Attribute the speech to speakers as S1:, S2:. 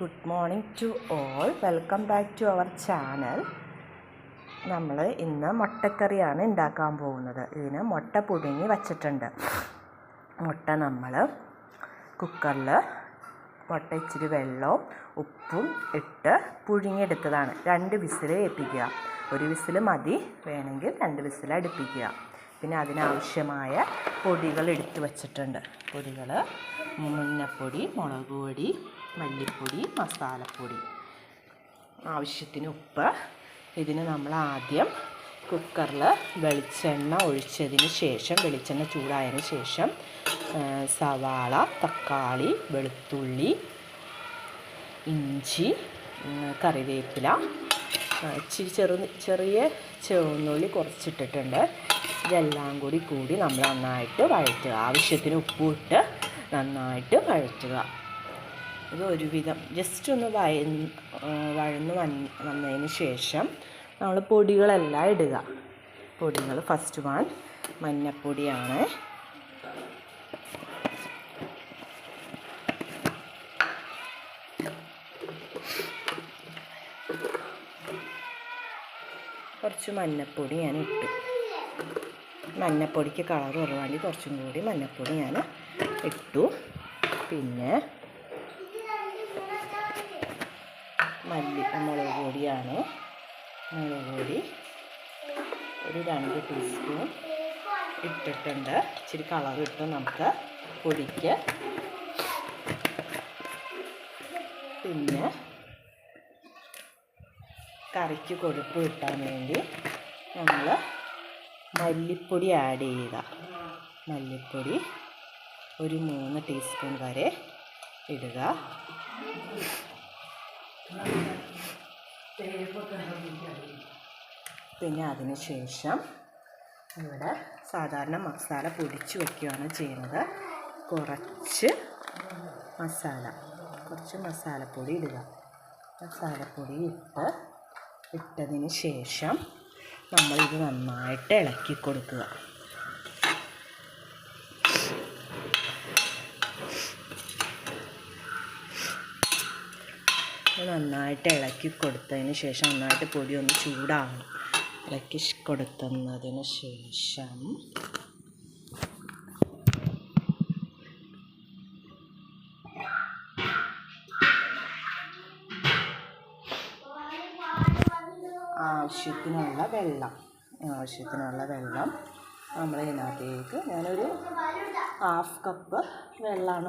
S1: Good morning to all. Welcome back to our channel. നമ്മൾ ഇന്ന് മുട്ടക്കറിയാണ് ഉണ്ടാക്കാൻ പോകുന്നത്. ഇതിന് മുട്ട പുഴുങ്ങി വച്ചിട്ടുണ്ട്. മുട്ട നമ്മൾ കുക്കറിൽ മുട്ട ഇച്ചിരി വെള്ളവും ഉപ്പും ഇട്ട് പുഴുങ്ങിയെടുത്തതാണ്. 2 വിസിൽ ഏൽപ്പിക്കുക. 1 വിസിൽ മതി, വേണമെങ്കിൽ 2 വിസിൽ അടുപ്പിക്കുക. പിന്നെ അതിനാവശ്യമായ പൊടികൾ എടുത്ത് വച്ചിട്ടുണ്ട്. പൊടികൾ മഞ്ഞൾപ്പൊടി, മുളക് പൊടി, മല്ലിപ്പൊടി, മസാലപ്പൊടി, ആവശ്യത്തിന് ഉപ്പ്. ഇതിന് നമ്മൾ ആദ്യം കുക്കറിൽ വെളിച്ചെണ്ണ ഒഴിച്ചതിന് ശേഷം, വെളിച്ചെണ്ണ ചൂടായതിന് ശേഷം സവാള, തക്കാളി, വെളുത്തുള്ളി, ഇഞ്ചി, കറിവേപ്പില, ഇച്ചിരി ചെറിയ ചുവന്നുള്ളി കുറച്ചിട്ടിട്ടുണ്ട്. ഇതെല്ലാം കൂടി നമ്മൾ നന്നായിട്ട് വഴറ്റുക. ആവശ്യത്തിന് ഉപ്പ് ഇട്ട് നന്നായിട്ട് വഴറ്റുക. ഇത് ഒരുവിധം ജസ്റ്റ് ഒന്ന് വഴന്ന് വന്നതിന് ശേഷം നമ്മൾ പൊടികളെല്ലാം ഇടുക. പൊടികൾ ഫസ്റ്റ് വൺ മഞ്ഞൾപ്പൊടിയാണ്. കുറച്ച് മഞ്ഞൾപ്പൊടി ഞാൻ ഇട്ടു. മഞ്ഞൾപ്പൊടിക്ക് കളർ കുറവാണ്ടി കുറച്ചും കൂടി മഞ്ഞൾപ്പൊടി ഞാൻ ഇട്ടു. പിന്നെ മുളക് പൊടിയാണ്. മുളക് പൊടി ഒരു 2 ടീസ്പൂൺ ഇട്ടിട്ടുണ്ട്. ഇച്ചിരി കളർ ഇട്ട് നമുക്ക് പൊടിക്ക്. പിന്നെ കറിക്ക് കൊഴുപ്പ് കിട്ടാൻ വേണ്ടി നമ്മൾ മല്ലിപ്പൊടി ആഡ് ചെയ്യുക. മല്ലിപ്പൊടി ഒരു 3 ടീസ്പൂൺ വരെ ഇടുക. പിന്നെ അതിന് ശേഷം ഇവിടെ സാധാരണ മസാല പൊടിച്ച് വയ്ക്കുകയാണ് ചെയ്യുന്നത്. കുറച്ച് മസാലപ്പൊടി ഇടുക. മസാലപ്പൊടി ഇട്ടതിന് ശേഷം നമ്മളിത് നന്നായിട്ട് ഇളക്കി കൊടുക്കുക. നന്നായിട്ട് ഇളക്കി കൊടുത്തതിന് ശേഷം നന്നായിട്ട് പൊടി ഒന്ന് ചൂടാകണം. ഇളക്കി കൊടുത്തതിന് ശേഷം ആവശ്യത്തിനുള്ള വെള്ളം നമ്മൾ ഇതിനകത്തേക്ക് ഞാനൊരു 1/2 കപ്പ് വെള്ളമാണ്